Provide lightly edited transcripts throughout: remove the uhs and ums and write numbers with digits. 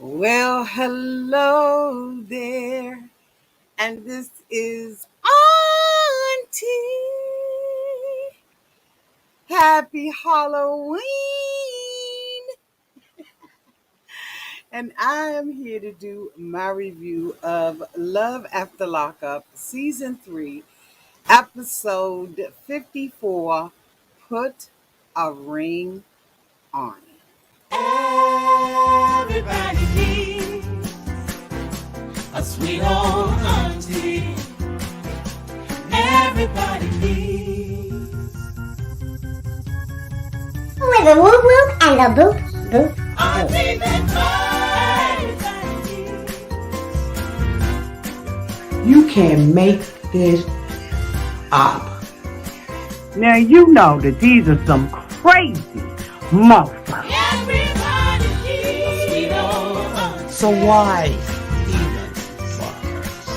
Well, hello there, and this is Auntie. Happy Halloween! And I am here to do my review of Love After Lockup, Season 3, Episode 54, Put a Ring on It. Everybody needs a sweet old auntie. Everybody needs with a whoop whoop and a boop boop auntie boop. that everybody needs. You can make this up. Now you know that these are some crazy motherfuckers. Everybody needs a sweet old auntie. So why even fuckers?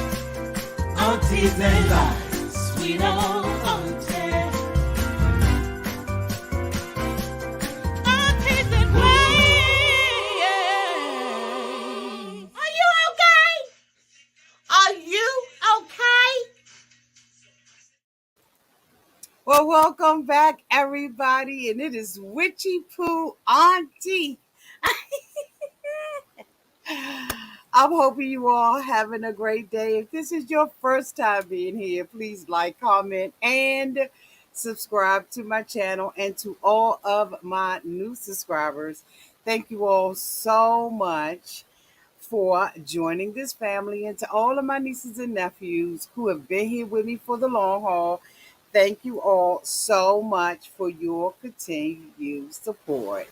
Aunties and lies, sweet old auntie. Aunties and ways. Are you okay? Are you okay? Well, welcome back, everybody, and it is Witchy Poo Auntie. I'm hoping you all having a great day. If this is your first time being here, please like, comment, and subscribe to my channel. And to all of my new subscribers, thank you all so much for joining this family. And to all of my nieces and nephews who have been here with me for the long haul, thank you all so much for your continued support.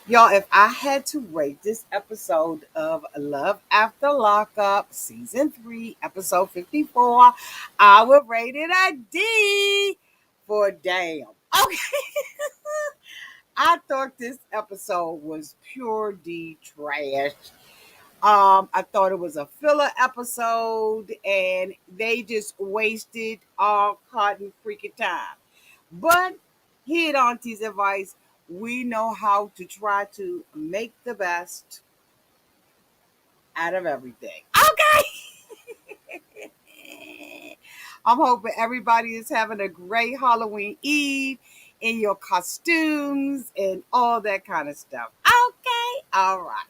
Y'all, if I had to rate this episode of Love After Lockup, Season 3, Episode 54, I would rate it a D for damn. Okay. I thought this episode was pure D trash. I thought it was a filler episode and they just wasted all cotton freaking time. But here at Auntie's Advice, we know how to try to make the best out of everything. Okay. I'm hoping everybody is having a great Halloween Eve in your costumes and all that kind of stuff. Okay. All right.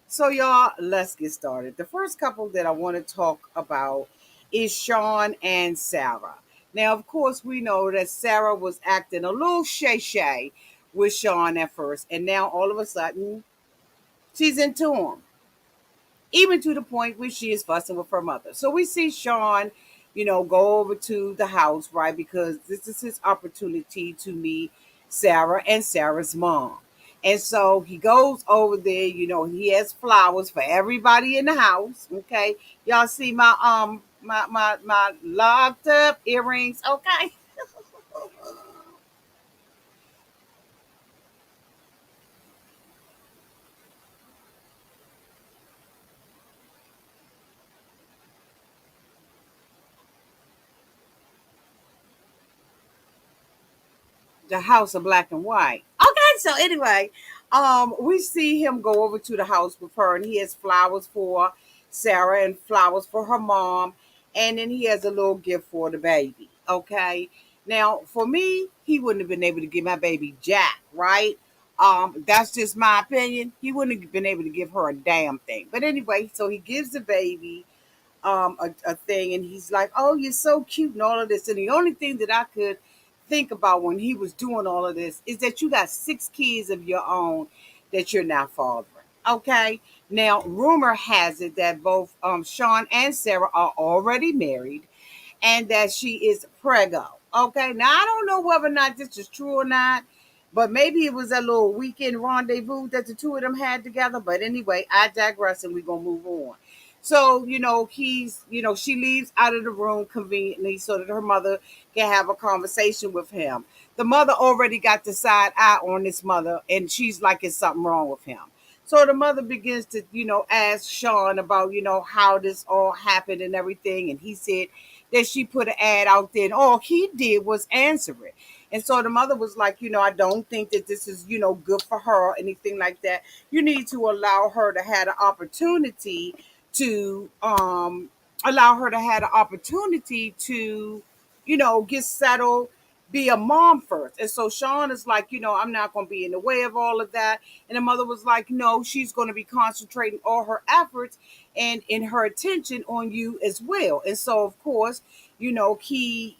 So, y'all, let's get started. The first couple that I want to talk about is Sean and Sarah. Now, of course, we know that Sarah was acting a little shay-shay with Sean at first, and now all of a sudden, she's into him, even to the point where she is fussing with her mother. So we see Sean, go over to the house, right, because this is his opportunity to meet Sarah and Sarah's mom. And so he goes over there, he has flowers for everybody in the house. Okay. Y'all see my locked up earrings, okay? The house of black and white. Okay, so anyway, we see him go over to the house with her, and he has flowers for Sarah and flowers for her mom, and then he has a little gift for the baby. Okay, now for me, he wouldn't have been able to give my baby Jack, right? That's just my opinion. He wouldn't have been able to give her a damn thing. But anyway, so he gives the baby a thing, and he's like, oh, you're so cute and all of this. And the only thing that I could think about when he was doing all of this is that you got 6 kids of your own that you're now fathering. Okay. Now, rumor has it that both Sean and Sarah are already married and that she is preggo. Okay. Now, I don't know whether or not this is true or not, but maybe it was a little weekend rendezvous that the two of them had together. But anyway, I digress and we're going to move on. So, she leaves out of the room conveniently so that her mother can have a conversation with him. The mother already got the side eye on this mother, and she's like, it's something wrong with him. So the mother begins to, ask Sean about, how this all happened and everything. And he said that she put an ad out there, and all he did was answer it. And so the mother was like, I don't think that this is, good for her or anything like that. You need to to allow her to have the opportunity to, get settled, be a mom first. And so Sean is like, I'm not going to be in the way of all of that. And the mother was like, no, she's going to be concentrating all her efforts and in her attention on you as well. And so, of course, he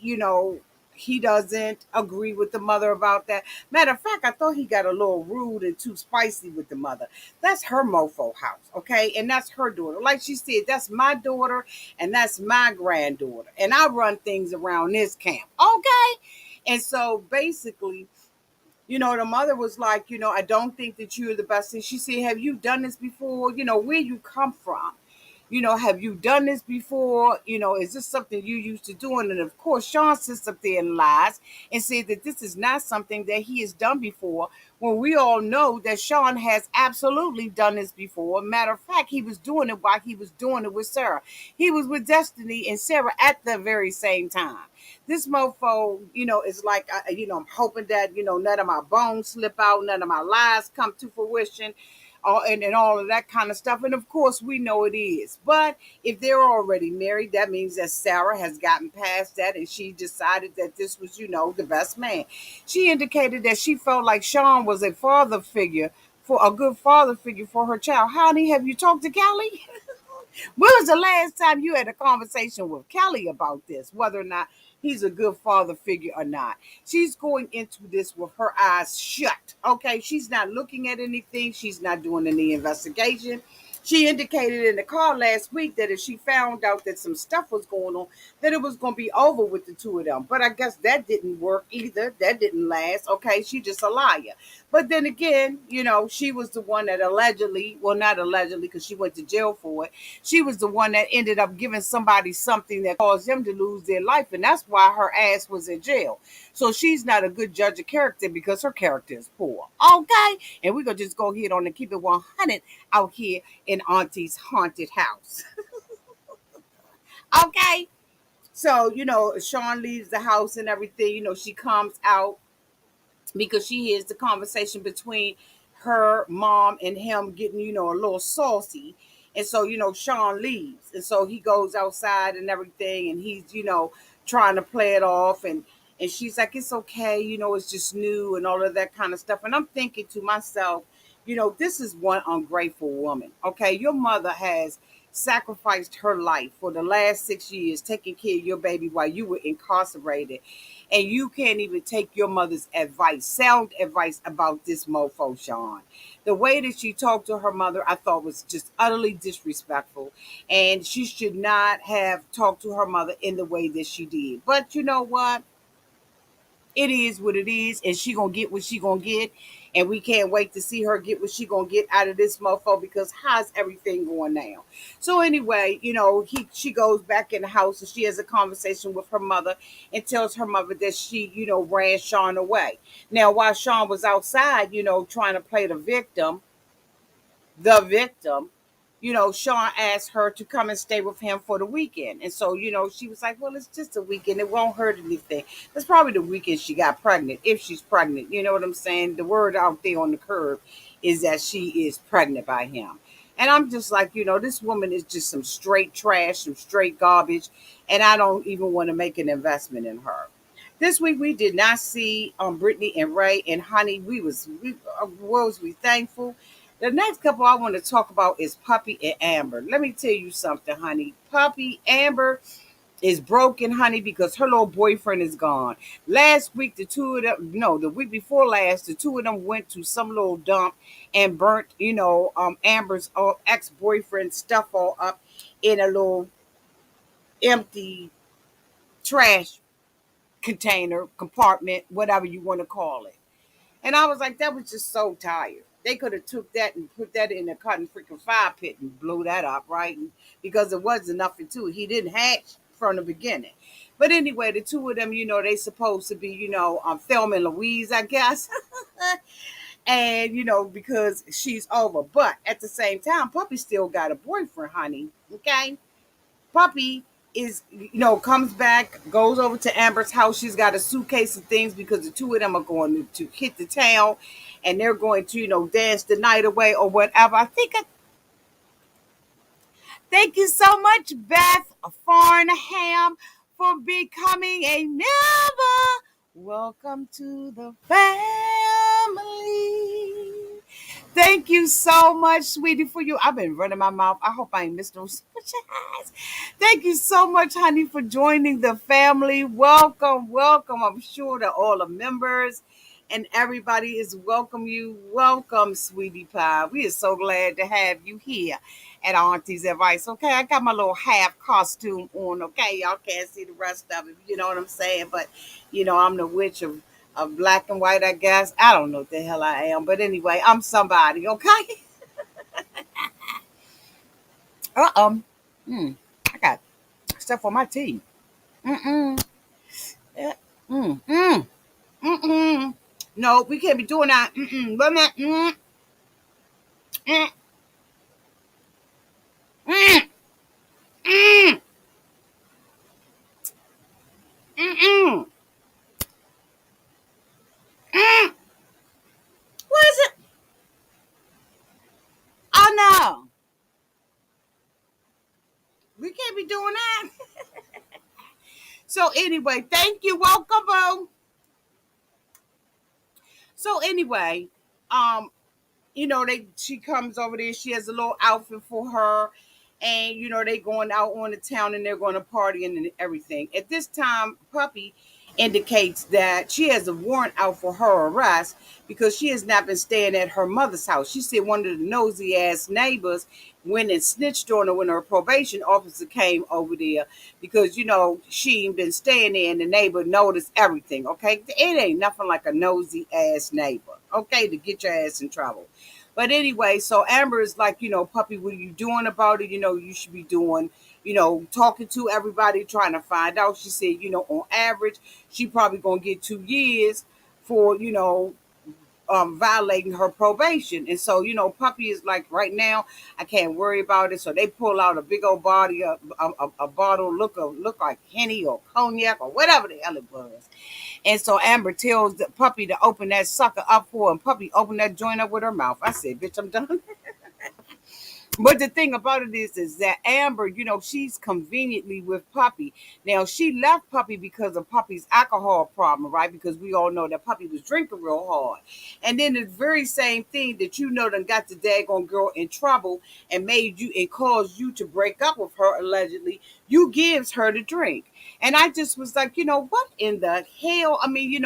doesn't agree with the mother about that. Matter of fact, I thought he got a little rude and too spicy with the mother. That's her mofo house, okay? And that's her daughter. Like she said, that's my daughter and that's my granddaughter. And I run things around this camp, okay? And so basically, the mother was like, I don't think that you're the best. And she said, have you done this before? Where you come from? Have you done this before? Is this something you used to doing? And of course, Sean sits up there and lies and said that this is not something that he has done before. When we all know that Sean has absolutely done this before. Matter of fact, he was doing it while he was doing it with Sarah. He was with Destiny and Sarah at the very same time. This mofo, is like, I'm hoping that, none of my bones slip out, none of my lies come to fruition, and all of that kind of stuff. And of course, we know it is. But if they're already married, that means that Sarah has gotten past that and she decided that this was, the best man. She indicated that she felt like Sean was a good father figure for her child. Honey, have you talked to Kelly? When was the last time you had a conversation with Kelly about this, whether or not he's a good father figure or not? She's going into this with her eyes shut. Okay, she's not looking at anything. She's not doing any investigation. She indicated in the call last week that if she found out that some stuff was going on, that it was going to be over with the two of them. But I guess that didn't work either. That didn't last. Okay, she just a liar. But then again, she was the one that allegedly, well, not allegedly, because she went to jail for it. She was the one that ended up giving somebody something that caused them to lose their life. And that's why her ass was in jail. So she's not a good judge of character because her character is poor. Okay? And we're going to just go ahead on and keep it 100 out here in Auntie's haunted house. Okay? So, Sean leaves the house and everything. She comes out because she hears the conversation between her mom and him getting, a little saucy. And so, Sean leaves. And so he goes outside and everything and he's, trying to play it off and she's like, it's okay, it's just new and all of that kind of stuff. And I'm thinking to myself, this is one ungrateful woman. Okay, your mother has sacrificed her life for the last 6 years taking care of your baby while you were incarcerated, and you can't even take your mother's advice, sound advice about this mofo, Sean. The way that she talked to her mother, I thought was just utterly disrespectful, and she should not have talked to her mother in the way that she did. But you know what? It is what it is, and she gonna get what she gonna get, and we can't wait to see her get what she gonna get out of this mofo because how's everything going now? So anyway, she goes back in the house and she has a conversation with her mother and tells her mother that she, ran Sean away. Now while Sean was outside, trying to play the victim, Sean asked her to come and stay with him for the weekend. And so, she was like, well, it's just a weekend. It won't hurt anything. That's probably the weekend she got pregnant, if she's pregnant. You know what I'm saying? The word out there on the curb is that she is pregnant by him. And I'm just like, this woman is just some straight trash, some straight garbage. And I don't even want to make an investment in her. This week we did not see Brittany and Ray and Honey. Was we thankful. The next couple I want to talk about is Puppy and Amber. Let me tell you something, honey. Puppy Amber is broken, honey, because her little boyfriend is gone. Last week, the two of them, no, the week before last, the two of them went to some little dump and burnt, Amber's ex-boyfriend stuff all up in a little empty trash container, compartment, whatever you want to call it. And I was like, that was just so tired. They could have took that and put that in a cotton freaking fire pit and blew that up, right? And because there wasn't nothing to it. He didn't hatch from the beginning. But anyway, the two of them, they supposed to be, Thelma and Louise, I guess. And, because she's over. But at the same time, Puppy still got a boyfriend, honey. Okay? Puppy comes back, goes over to Amber's house. She's got a suitcase of things because the two of them are going to hit the town, and they're going to dance the night away or whatever. Thank you so much, Beth Farnham, for becoming a member. Welcome to the family. Thank you so much, sweetie, for you. I've been running my mouth. I hope I ain't missed no super chats. Thank you so much, honey, for joining the family. Welcome, welcome. I'm sure that all the members and everybody is welcome you. Welcome, sweetie pie. We are so glad to have you here at Auntie's Advice. Okay, I got my little half costume on. Okay, y'all can't see the rest of it. You know what I'm saying? But I'm the witch of black and white, I guess. I don't know what the hell I am. But anyway, I'm somebody, okay? Uh-oh. I got stuff on my teeth. Mm-mm. Yeah. Mm-mm. Mm-mm. No, we can't be doing that. Mm-mm. Wait a minute. Mm-mm. Mm-mm. Mm-mm. Mm-mm. Mm. What is it? Oh, no. We can't be doing that. So anyway, thank you. Welcome, boo. So anyway, um, she comes over there, she has a little outfit for her, and they going out on the town and they're going to party and everything. At this time, Puppy indicates that she has a warrant out for her arrest because she has not been staying at her mother's house. She said one of the nosy ass neighbors went and snitched on her when her probation officer came over there because she ain't been staying there and the neighbor noticed everything. Okay, it ain't nothing like a nosy ass neighbor, okay, to get your ass in trouble. But anyway, so Amber is like, Puppy, what are you doing about it? You should be doing, talking to everybody, trying to find out. She said, on average, she probably gonna get 2 years for, violating her probation. And so, Puppy is like, right now, I can't worry about it. So they pull out a big old body, a bottle, look like Henny or cognac or whatever the hell it was. And so Amber tells the Puppy to open that sucker up for her, and Puppy opened that joint up with her mouth. I said, bitch, I'm done. But the thing about it is that Amber, she's conveniently with Puppy. Now she left Puppy because of Puppy's alcohol problem, right? Because we all know that Puppy was drinking real hard. And then the very same thing that done got the daggone girl in trouble and made you and caused you to break up with her allegedly, you gives her the drink. And I just was like, what in the hell? I mean,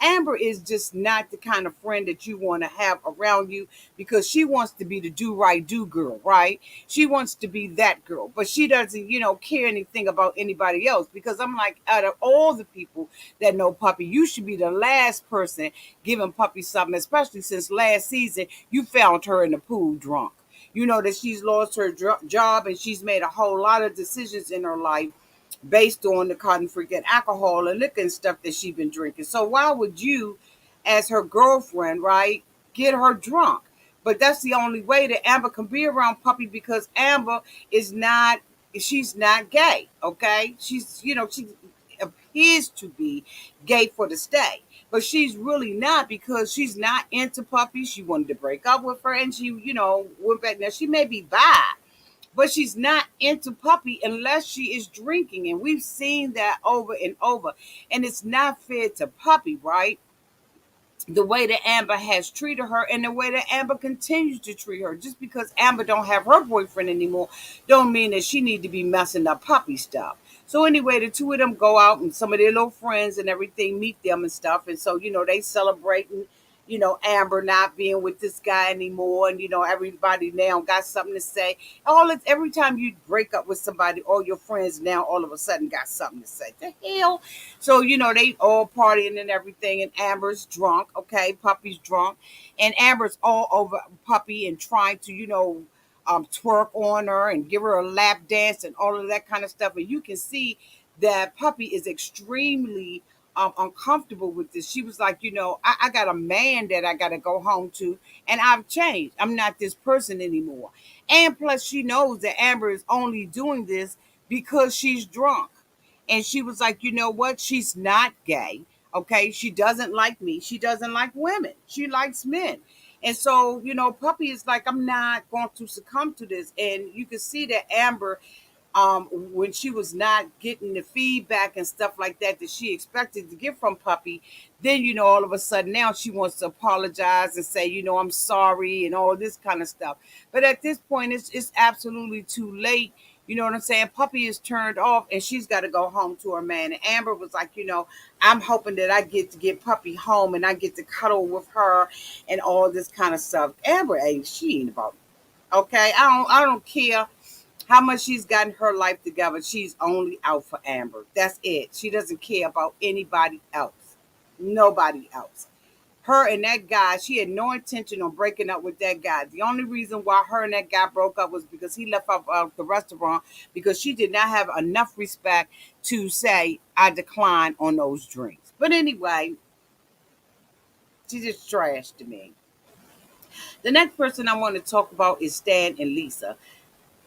Amber is just not the kind of friend that you want to have around you because she wants to be the do right do girl, right? She wants to be that girl, but she doesn't, care anything about anybody else because I'm like, out of all the people that know Puppy, you should be the last person giving Puppy something, especially since last season you found her in the pool drunk. You know that she's lost her job and she's made a whole lot of decisions in her life based on the cotton freaking alcohol and liquor and stuff that she's been drinking. So why would you, as her girlfriend, right, get her drunk? But that's the only way that Amber can be around Puppy because Amber is not, she's not gay, okay? She appears to be gay for the stay. But she's really not because she's not into Puppy. She wanted to break up with her and she, went back. Now, she may be bi, but she's not into Puppy unless she is drinking. And we've seen that over and over. And it's not fair to Puppy, right? The way that Amber has treated her and the way that Amber continues to treat her. Just because Amber don't have her boyfriend anymore don't mean that she need to be messing up Puppy stuff. So anyway, the two of them go out and some of their little friends and everything meet them and stuff. And so, they celebrating, Amber not being with this guy anymore. And, everybody now got something to say. Every time you break up with somebody, all your friends now all of a sudden got something to say. The hell? So, they all partying and everything. And Amber's drunk. Okay. Puppy's drunk. And Amber's all over Puppy and trying to, twerk on her and give her a lap dance and all of that kind of stuff. And you can see that Puppy is extremely uncomfortable with this. She was like, I got a man that I got to go home to, and I've changed. I'm not this person anymore. And plus, she knows that Amber is only doing this because she's drunk. And she was like, you know what? She's not gay. Okay. She doesn't like me. She doesn't like women. She likes men. And so, Puppy is like, I'm not going to succumb to this. And you can see that Amber, when she was not getting the feedback and stuff like that she expected to get from Puppy, then all of a sudden now she wants to apologize and say, I'm sorry and all this kind of stuff. But at this point, it's absolutely too late. You know what I'm saying? Puppy is turned off and she's got to go home to her man. And Amber was like, I'm hoping that I get to get Puppy home and I get to cuddle with her and all this kind of stuff. Amber ain't, she ain't about it. Okay. I don't care how much she's gotten her life together. She's only out for Amber. That's it. She doesn't care about anybody else. Nobody else. Her and that guy, she had no intention on breaking up with that guy. The only reason why her and that guy broke up was because he left out the restaurant because she did not have enough respect to say, I decline on those drinks. But anyway, she just trash to me. The next person I want to talk about is Stan and Lisa.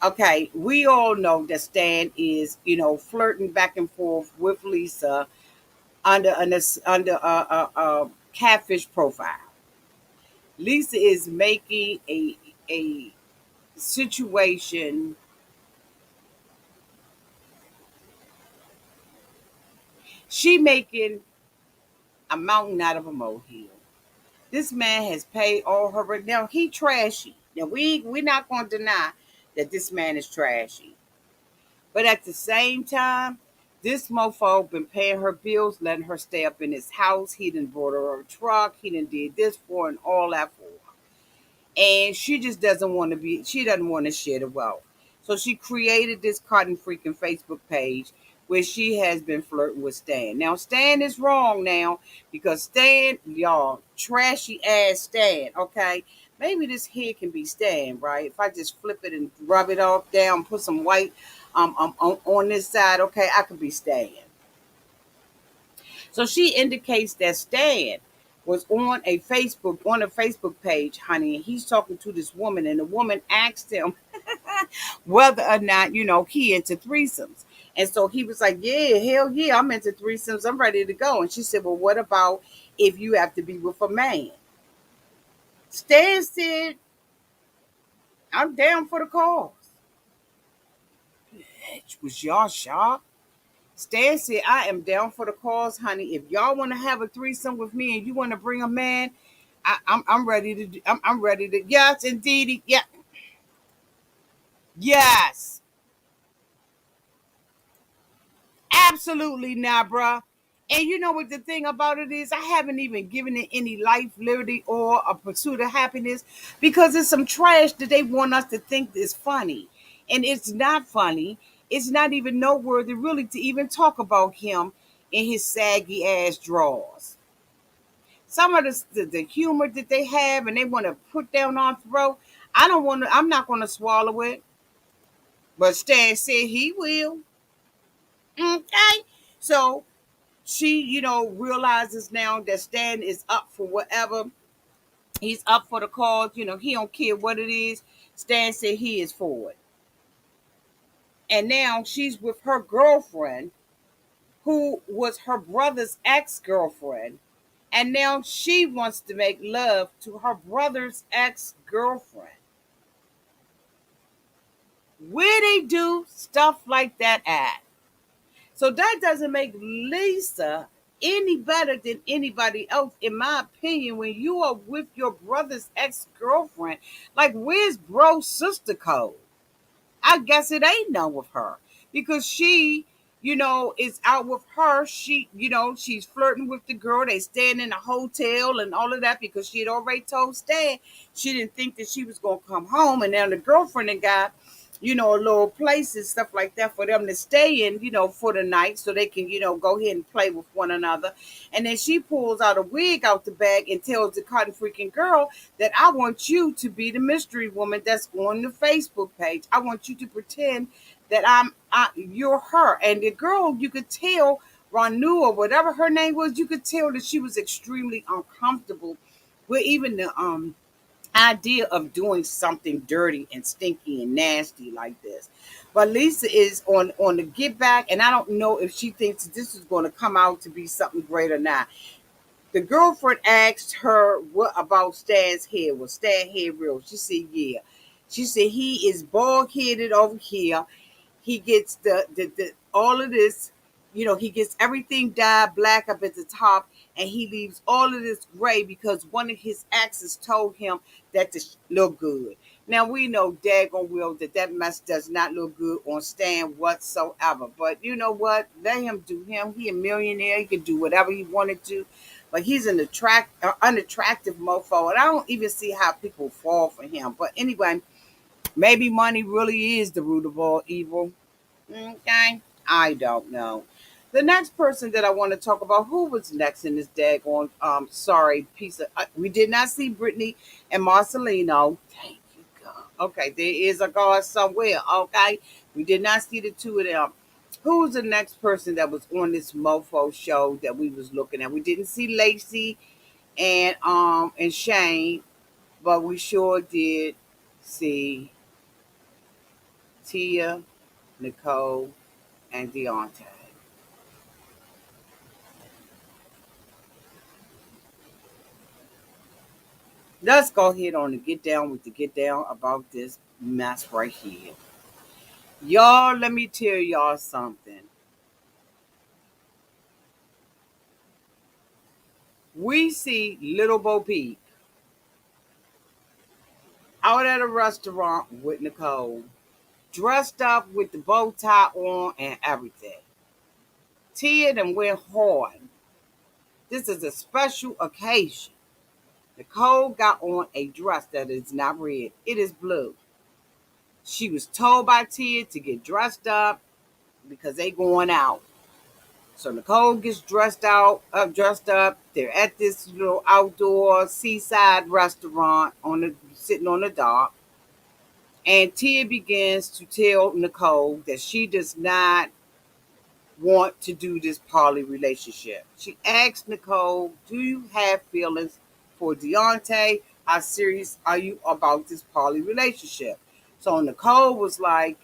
Okay, we all know that Stan is, flirting back and forth with Lisa under a catfish profile. Lisa is making a situation. She making a mountain out of a molehill. This man has paid all her rent. Now he trashy. Now we're not going to deny that this man is trashy. But at the same time, this mofo been paying her bills, letting her stay up in his house. He done bought her a truck. He done did this for her and all that for her. And she just doesn't want to be, she doesn't want to share the wealth. So she created this cotton freaking Facebook page where she has been flirting with Stan. Now Stan is wrong now because Stan, y'all, trashy ass Stan, okay? Maybe this here can be Stan, right? If I just flip it and rub it off down, put some white on this side, okay, I could be Stan. So she indicates that Stan was on a Facebook page, honey, and he's talking to this woman, and the woman asked him whether or not, he into threesomes. And so he was like, yeah, hell yeah, I'm into threesomes. I'm ready to go. And she said, well, what about if you have to be with a man? Stan said, I'm down for the cause. Was y'all shocked? Stan said, I am down for the cause, honey. If y'all want to have a threesome with me and you want to bring a man, I'm ready to I'm ready to, yes, indeed. Yeah. Yes. Absolutely not, bruh. And you know what the thing about it is? I haven't even given it any life, liberty, or a pursuit of happiness because it's some trash that they want us to think is funny. And it's not funny. It's not even noteworthy, really, to even talk about him in his saggy ass drawers. Some of the humor that they have and they want to put down our throat, I don't want to, I'm not going to swallow it. But Stan said he will. Okay. So she, realizes now that Stan is up for whatever. He's up for the cause. He don't care what it is. Stan said he is for it. And now she's with her girlfriend, who was her brother's ex-girlfriend. And now she wants to make love to her brother's ex-girlfriend. Where they do stuff like that at? So that doesn't make Lisa any better than anybody else, in my opinion, when you are with your brother's ex-girlfriend. Like, where's bro sister code? I guess it ain't none with her because she, is out with her. She, she's flirting with the girl. They staying in a hotel and all of that because she had already told Stan she didn't think that she was going to come home. And now the girlfriend and got, a little place and stuff like that for them to stay in, for the night so they can, go ahead and play with one another. And then she pulls out a wig out the bag and tells the cotton freaking girl that I want you to be the mystery woman that's on the Facebook page. I want you to pretend that you're her. And the girl, you could tell, Ranu or whatever her name was, you could tell that she was extremely uncomfortable with even idea of doing something dirty and stinky and nasty like this. But Lisa is on the get back, and I don't know if she thinks this is going to come out to be something great or not. The girlfriend asked her what about Stan's hair. Was Stan hair real? She said, yeah. She said he is bald headed over here. He gets the all of this, he gets everything dyed black up at the top, and he leaves all of this gray because one of his exes told him that this look good. Now we know daggone well that that mess does not look good on Stan whatsoever. But you know what? Let him do him. He a millionaire. He can do whatever he wanted to. But he's an unattractive mofo, and I don't even see how people fall for him. But anyway, maybe money really is the root of all evil. Okay, I don't know. The next person that I want to talk about, who was next in this daggone, sorry, piece of, we did not see Brittany and Marcelino. Thank you, God. Okay, there is a God somewhere. Okay, we did not see the two of them. Who was the next person that was on this mofo show that we was looking at? We didn't see Lacey and Shane, but we sure did see Tia, Nicole, and Deontay. Let's go ahead on and get down with the get down about this mess right here. Y'all, let me tell y'all something. We see Little Bo Peep out at a restaurant with Nicole, dressed up with the bow tie on and everything. Tia and went hard. This is a special occasion. Nicole got on a dress that is not red, it is blue. She was told by Tia to get dressed up because they going out. So Nicole gets dressed up. They're at this little outdoor seaside restaurant sitting on the dock. And Tia begins to tell Nicole that she does not want to do this poly relationship. She asks Nicole, "Do you have feelings for Deontay? How serious are you about this poly relationship?" So Nicole was like,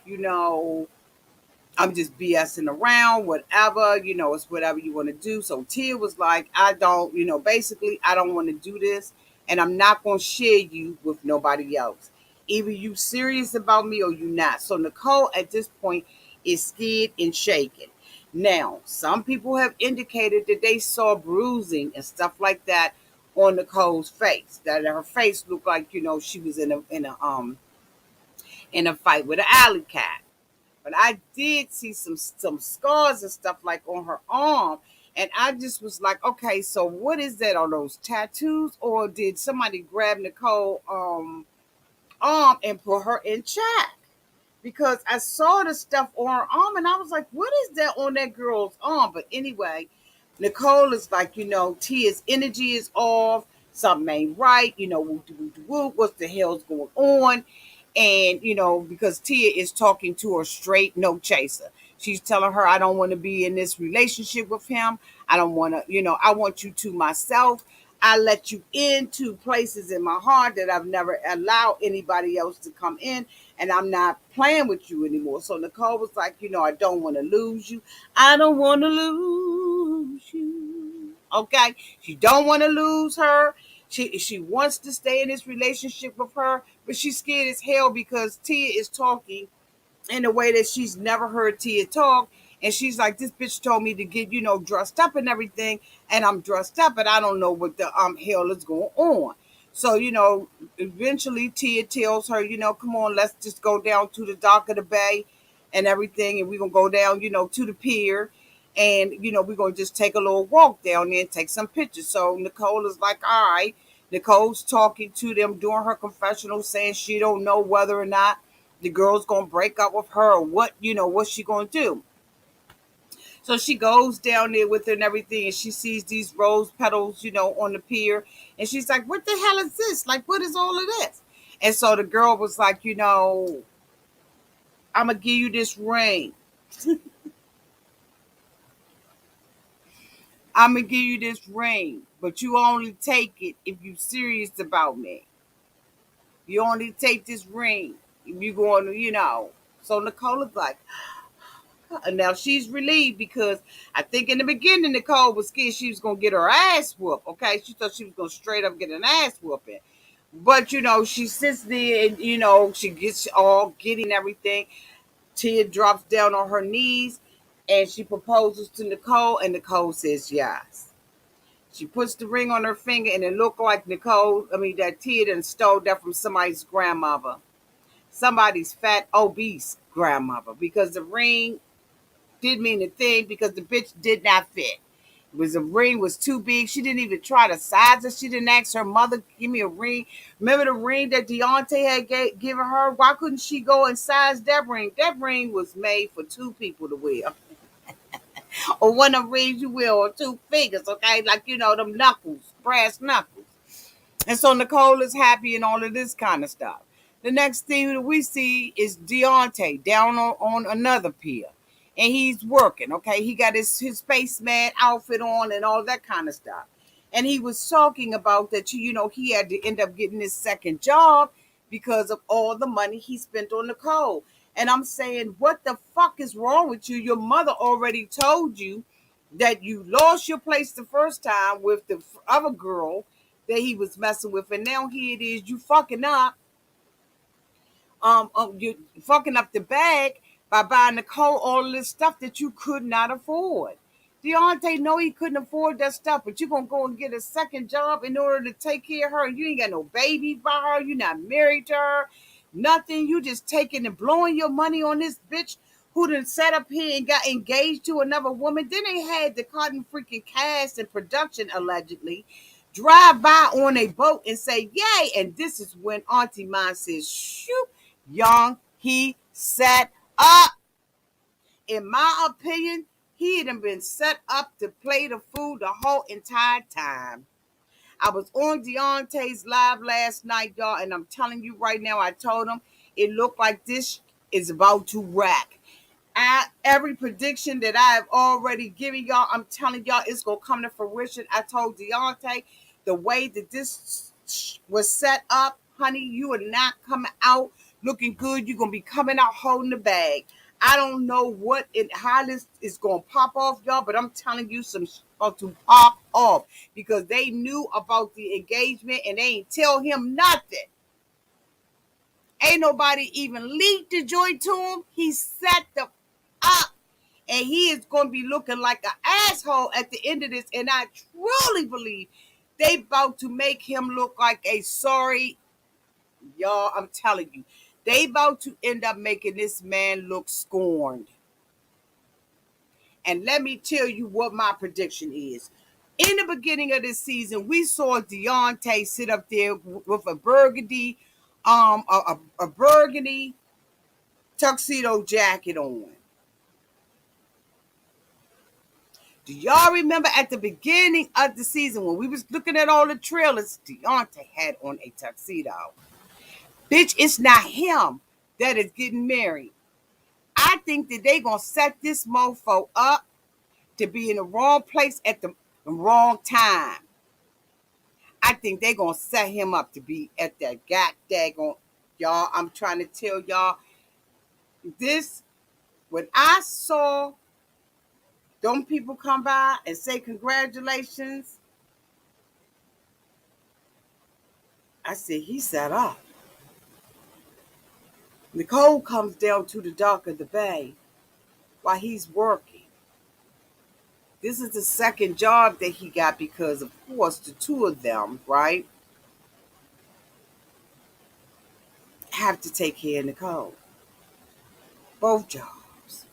I'm just BSing around, whatever, it's whatever you want to do. So Tia was like, I don't, basically, I don't want to do this, and I'm not going to share you with nobody else. Either you serious about me or you not. So Nicole at this point is scared and shaken. Now, some people have indicated that they saw bruising and stuff like that on Nicole's face. That her face looked like, she was in a fight with an alley cat. But I did see some scars and stuff like on her arm. And I just was like, okay, so what is that? Are those tattoos? Or did somebody grab Nicole arm and put her in check? Because I saw the stuff on her arm and I was like, what is that on that girl's arm? But anyway, Nicole is like, Tia's energy is off, something ain't right, whoop de whoop de whoop, what the hell's going on? And, because Tia is talking to her straight no chaser. She's telling her, I don't want to be in this relationship with him. I don't want to, I want you to myself. I let you into places in my heart that I've never allowed anybody else to come in, and I'm not playing with you anymore. So Nicole was like, I don't want to lose you. I don't want to lose you. Okay, she don't want to lose her. She wants to stay in this relationship with her, but she's scared as hell because Tia is talking in a way that she's never heard Tia talk. And she's like, this bitch told me to get, dressed up and everything. And I'm dressed up, but I don't know what the hell is going on. So, eventually Tia tells her, come on, let's just go down to the dock of the bay and everything. And we're going to go down, to the pier. And, we're going to just take a little walk down there and take some pictures. So Nicole is like, all right. Nicole's talking to them during her confessional, saying she don't know whether or not the girl's gonna break up with her or what's she gonna do. So she goes down there with her and everything, and she sees these rose petals, on the pier, and she's like, what the hell is this? Like, what is all of this? And so the girl was like, I'm gonna give you this ring. I'm gonna give you this ring, but you only take it if you serious about me. You only take this ring. You going to, So Nicole is like, and now she's relieved because I think in the beginning Nicole was scared she was gonna get her ass whooped. Okay, she thought she was gonna straight up get an ass whooping. But she sits there and she gets all giddy and everything. Tia drops down on her knees and she proposes to Nicole, and Nicole says yes. She puts the ring on her finger and it looked like that Tia done stole that from somebody's grandmother. Somebody's fat, obese grandmother. Because the ring did mean a thing because the bitch did not fit. The ring was too big. She didn't even try to size it. She didn't ask her mother, give me a ring. Remember the ring that Deontay had given her? Why couldn't she go and size that ring? That ring was made for two people to wear. Or one of the rings you wear on two fingers, okay? Like, them knuckles, brass knuckles. And so Nicole is happy and all of this kind of stuff. The next thing that we see is Deontay down on another pier. And he's working, okay? He got his spaceman outfit on and all that kind of stuff. And he was talking about that, he had to end up getting his second job because of all the money he spent on Nicole. And I'm saying, what the fuck is wrong with you? Your mother already told you that you lost your place the first time with the other girl that he was messing with, and now here it is, you fucking up. You fucking up the bag by buying Nicole all this stuff that you could not afford. Deontay know he couldn't afford that stuff, but you're gonna go and get a second job in order to take care of her. You ain't got no baby by her. You're not married to her. Nothing. You just taking and blowing your money on this bitch who done sat up here and got engaged to another woman. Then they had the cotton freaking cast and production allegedly drive by on a boat and say, yay. And this is when Auntie Mine says, shoot, young, he set up. In my opinion, he had been set up to play the fool the whole entire time. I was on Deontay's live last night, y'all, and I'm telling you right now, I told him it looked like this is about to wreck. Every prediction that I have already given y'all, I'm telling y'all it's going to come to fruition. I told Deontay the way that this was set up, honey, you are not coming out looking good. You're going to be coming out holding the bag. I don't know how this is going to pop off, y'all, but I'm telling you some about to pop off because they knew about the engagement and they ain't tell him nothing. Ain't nobody even leaked the joy to him. He set the up. And he is going to be looking like an asshole at the end of this. And I truly believe they about to make him look like a sorry, y'all, I'm telling you. They about to end up making this man look scorned. And let me tell you what my prediction is. In the beginning of this season, we saw Deontay sit up there with a burgundy, a burgundy tuxedo jacket on. Do y'all remember at the beginning of the season when we was looking at all the trailers, Deontay had on a tuxedo? Bitch, it's not him that is getting married. I think that they gonna set this mofo up to be in the wrong place at the wrong time. I think they gonna set him up to be at that daggone, y'all. I'm trying to tell y'all this. When I saw them people come by and say congratulations, I said he set up. Nicole comes down to the dock of the bay while he's working. This is the second job that he got because, of course, the two of them, right, have to take care of Nicole. Both jobs.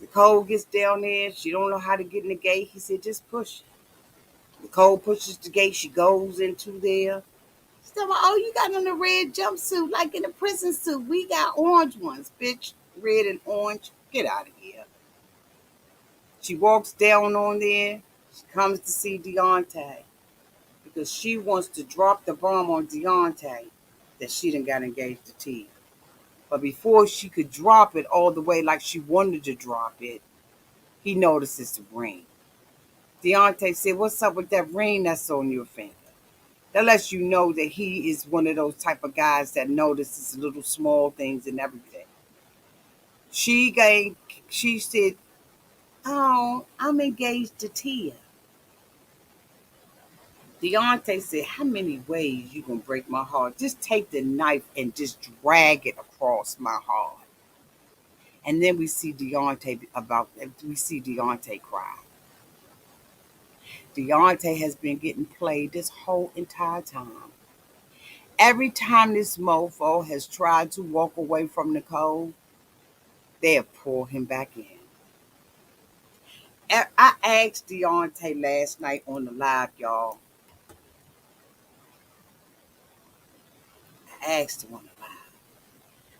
Nicole gets down there. She don't know how to get in the gate. He said, just push it. Nicole pushes the gate. She goes into there. She said, well, oh, you got on a red jumpsuit like in a prison suit. We got orange ones, bitch. Red and orange. Get out of here. She walks down on there. She comes to see Deontay because she wants to drop the bomb on Deontay that she done got engaged to T. But before she could drop it all the way like she wanted to drop it, he notices the ring. Deontay said, what's up with that ring that's on your finger? That lets you know that he is one of those type of guys that notices little small things and everything. She gave, she said, "Oh, I'm engaged to Tia." Deontay said, "How many ways you gonna break my heart? Just take the knife and just drag it across my heart." And then we see Deontay cry. Deontay has been getting played this whole entire time. Every time this mofo has tried to walk away from Nicole, they have pulled him back in. I asked Deontay last night on the live, y'all. I asked him on the live.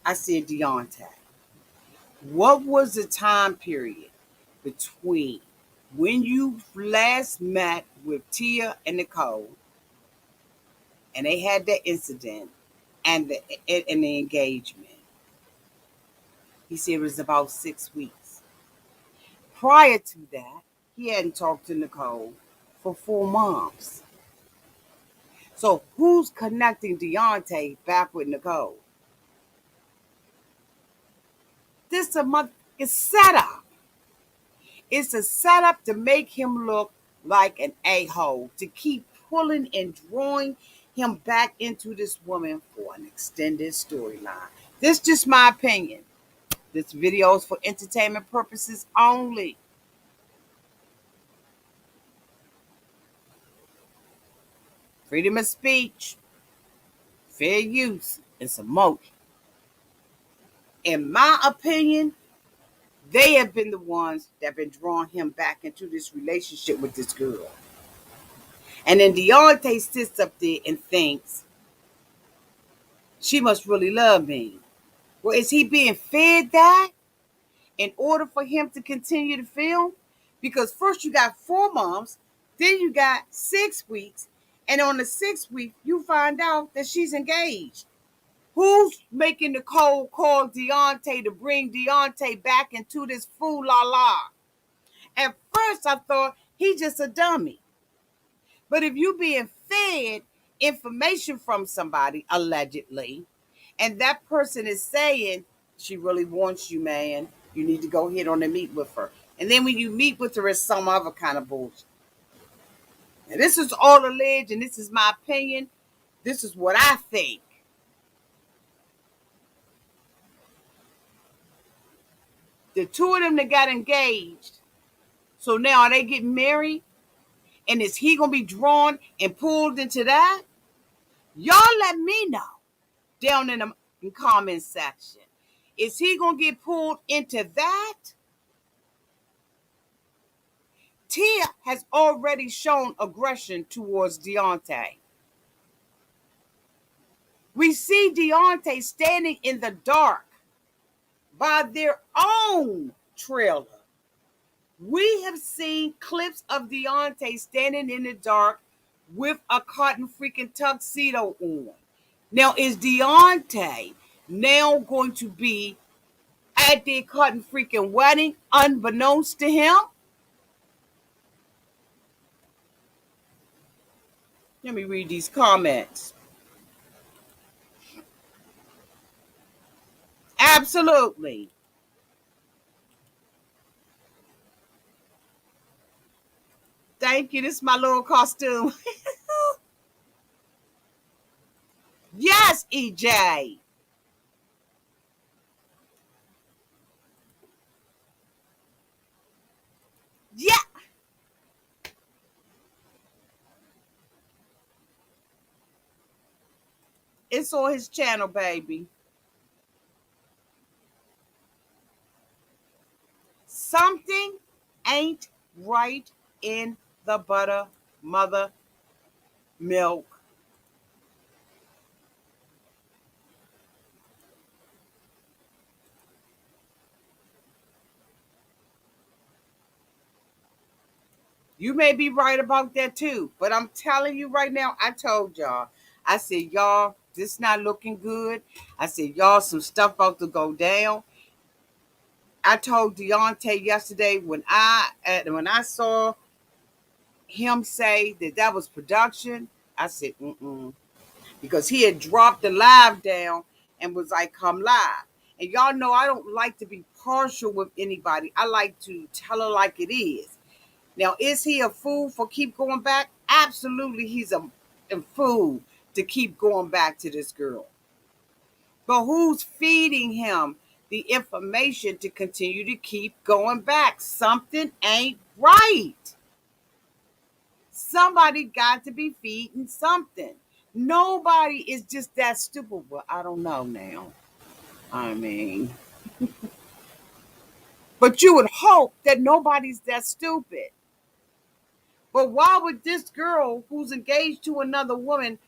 I said, "Deontay, what was the time period between when you last met with Tia and Nicole and they had that incident and the engagement?" He said it was about 6 weeks. Prior to that, he hadn't talked to Nicole for 4 months. So who's connecting Deontay back with Nicole? This a month is set up. It's a setup to make him look like an a-hole, to keep pulling and drawing him back into this woman for an extended storyline. This is just my opinion. This video is for entertainment purposes only. Freedom of speech, fair use, and some motion. In my opinion, they have been the ones that have been drawing him back into this relationship with this girl. And then Deontay sits up there and thinks, she must really love me. Well, is he being fed that in order for him to continue to film? Because first you got 4 months, then you got 6 weeks, and on the 6th week, you find out that she's engaged. Who's making the cold call Deontay to bring Deontay back into this fool la la? At first, I thought he's just a dummy. But if you being fed information from somebody, allegedly, and that person is saying, she really wants you, man, you need to go ahead on and meet with her. And then when you meet with her, it's some other kind of bullshit. And this is all alleged, and this is my opinion. This is what I think. The two of them that got engaged, so now are they getting married? And is he going to be drawn and pulled into that? Y'all let me know down in the comment section. Is he going to get pulled into that? Tia has already shown aggression towards Deontay. We see Deontay standing in the dark by their own trailer. We have seen clips of Deontay standing in the dark with a cotton freaking tuxedo on. Now, is Deontay now going to be at their cotton freaking wedding unbeknownst to him? Let me read these comments. Absolutely. Thank you. This is my little costume. Yes, EJ. Yeah. It's on his channel, baby. Something ain't right in the butter, mother milk. You may be right about that too, but I'm telling you right now, I told y'all. I said, y'all, this not looking good. I said, y'all, some stuff about to go down. I told Deontay yesterday when I saw him say that was production, I said, mm-mm. Because he had dropped the live down and was like, come live. And y'all know I don't like to be partial with anybody. I like to tell her like it is. Now, is he a fool for keep going back? Absolutely, he's a fool to keep going back to this girl. But who's feeding him the information to continue to keep going back? Something ain't right. Somebody got to be feeding something. Nobody is just that stupid. Well, I don't know now. I mean, but you would hope that nobody's that stupid. But why would this girl who's engaged to another woman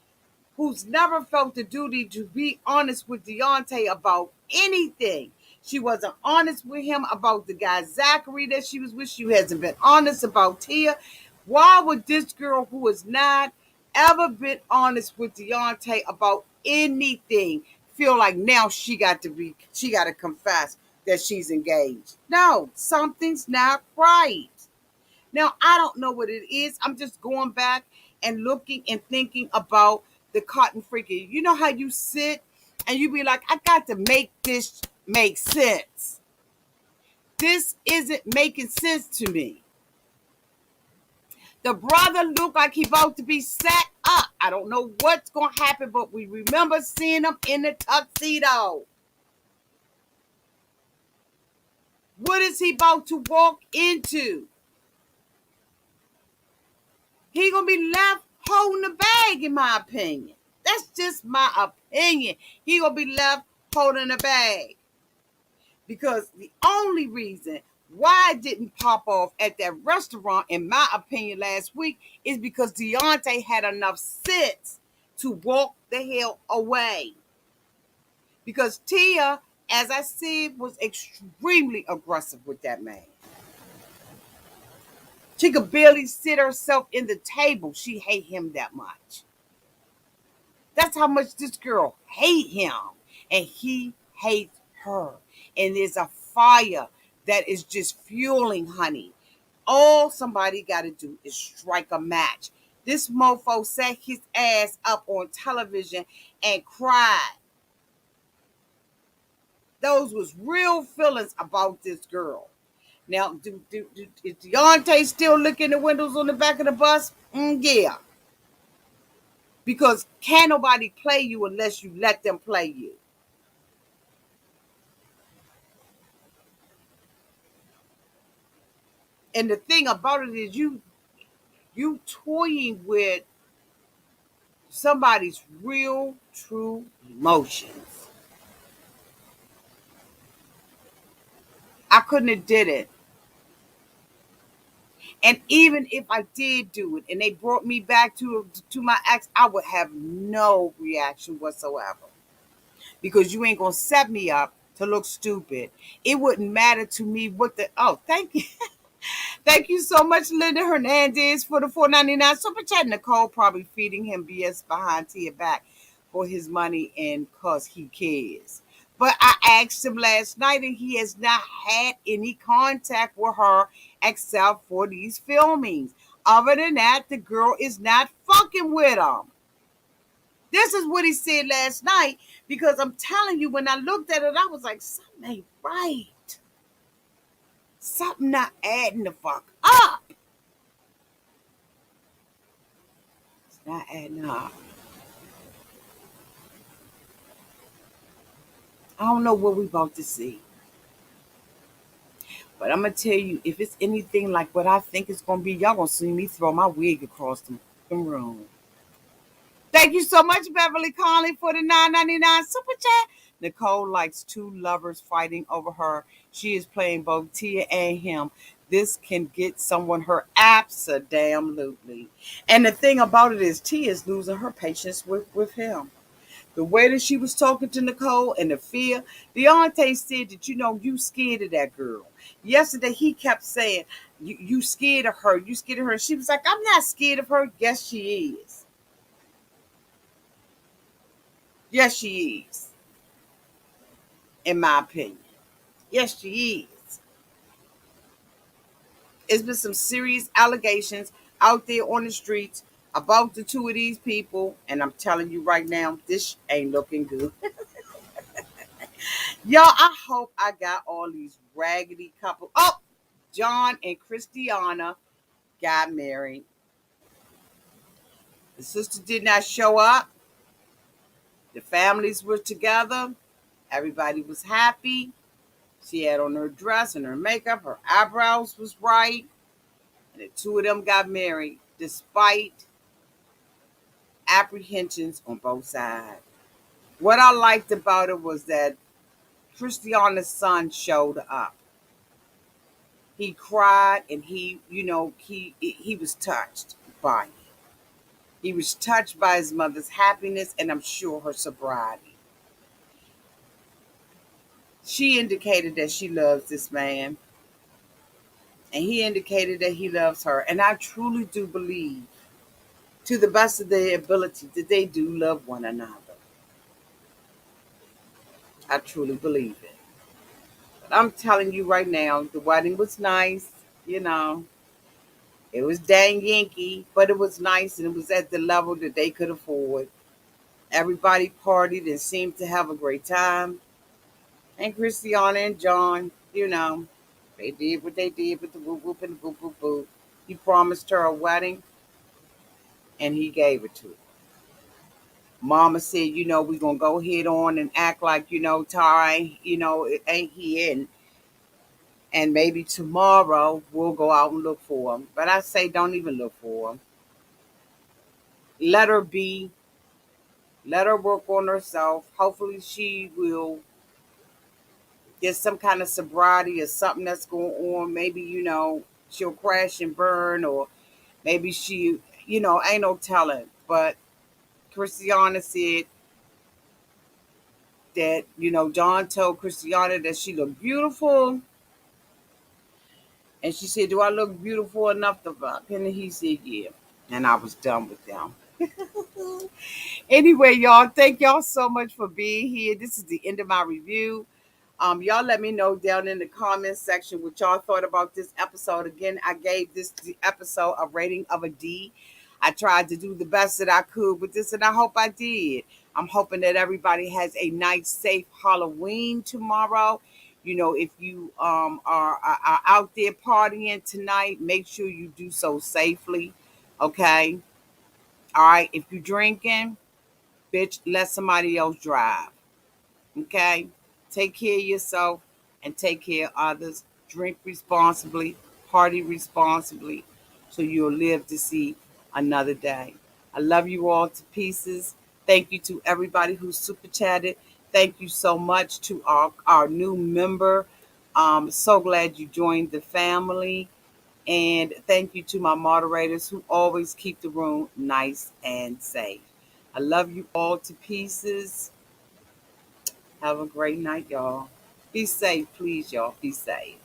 who's never felt the duty to be honest with Deontay about anything? She wasn't honest with him about the guy Zachary that she was with. She hasn't been honest about Tia. Why would this girl who has not ever been honest with Deontay about anything feel like now she got to confess that she's engaged? No, something's not right. Now, I don't know what it is. I'm just going back and looking and thinking about the cotton freaking. You know how you sit and you be like, I got to make this make sense. This isn't making sense to me. The brother looked like he about to be set up. I don't know what's going to happen, but we remember seeing him in the tuxedo. What is he about to walk into? He going to be left holding the bag, in my opinion. That's just my opinion. He going to be left holding the bag. Because the only reason why it didn't pop off at that restaurant, in my opinion, last week, is because Deontay had enough sense to walk the hell away. Because Tia, as I said, was extremely aggressive with that man. She could barely sit herself in the table. She hate him that much. That's how much this girl hate him. And he hates her. And there's a fire that is just fueling, honey. All somebody got to do is strike a match. This mofo sat his ass up on television and cried. Those was real feelings about this girl. Now, is Deontay still licking the windows on the back of the bus? Yeah. Because can't nobody play you unless you let them play you. And the thing about it is you toying with somebody's real, true emotions. I couldn't have did it. And even if I did do it and they brought me back to my ex, I would have no reaction whatsoever. Because you ain't gonna set me up to look stupid. It wouldn't matter to me what the thank you. Thank you so much, Linda Hernandez, for the $4.99 super chat. Nicole probably feeding him BS behind Tia back for his money and cause he cares. But I asked him last night and he has not had any contact with her except for these filmings. Other than that, the girl is not fucking with him. This is what he said last night because I'm telling you, when I looked at it, I was like, something ain't right. Something not adding the fuck up. It's not adding up. I don't know what we about to see. But I'm going to tell you, if it's anything like what I think it's going to be, y'all going to see me throw my wig across the room. Thank you so much, Beverly Conley, for the $9.99 super chat. Nicole likes two lovers fighting over her. She is playing both Tia and him. This can get someone hurt. Absolutely. And the thing about it is Tia is losing her patience with him. The way that she was talking to Nicole and the fear. Deontay said that, you scared of that girl. Yesterday, he kept saying, you scared of her. You scared of her. She was like, I'm not scared of her. Yes, she is. Yes, she is. In my opinion. Yes, she is. It's been some serious allegations out there on the streets about the two of these people, and I'm telling you right now, this ain't looking good. Y'all, I hope I got all these raggedy couples. Oh, John and Christiana got married. The sister did not show up. The families were together. Everybody was happy. She had on her dress and her makeup. Her eyebrows was right. And the two of them got married despite apprehensions on both sides. What I liked about it was that Christiana's son showed up. He cried and he was touched by it. He was touched by his mother's happiness and I'm sure her sobriety. She indicated that she loves this man and he indicated that he loves her. And I truly do believe, to the best of their ability, that they do love one another. I truly believe it. But I'm telling you right now, the wedding was nice. You know, it was dang Yankee, but it was nice and it was at the level that they could afford. Everybody partied and seemed to have a great time. And Christiana and John, they did what they did with the whoop whoop and the boop boop boop. He promised her a wedding and he gave it to her. Mama said, we're gonna go head on and act like, Ty, it ain't here and maybe tomorrow we'll go out and look for him. But I say don't even look for him. Let her be, let her work on herself. Hopefully she will get some kind of sobriety or something that's going on. Maybe, she'll crash and burn or maybe she, ain't no telling. But Christiana said that, John told Christiana that she looked beautiful. And she said, do I look beautiful enough to fuck? And he said, yeah. And I was done with them. Anyway, y'all, thank y'all so much for being here. This is the end of my review. Y'all let me know down in the comments section what y'all thought about this episode. Again, I gave this episode a rating of a D. I tried to do the best that I could with this, and I hope I did. I'm hoping that everybody has a nice, safe Halloween tomorrow. If you are out there partying tonight, make sure you do so safely. Okay. All right. If you're drinking, bitch, let somebody else drive. Okay? Take care of yourself and take care of others. Drink responsibly, party responsibly, so you'll live to see another day. I love you all to pieces. Thank you to everybody who super chatted. Thank you so much to our new member. So glad you joined the family. And thank you to my moderators who always keep the room nice and safe. I love you all to pieces. Have a great night, y'all. Be safe, please, y'all. Be safe.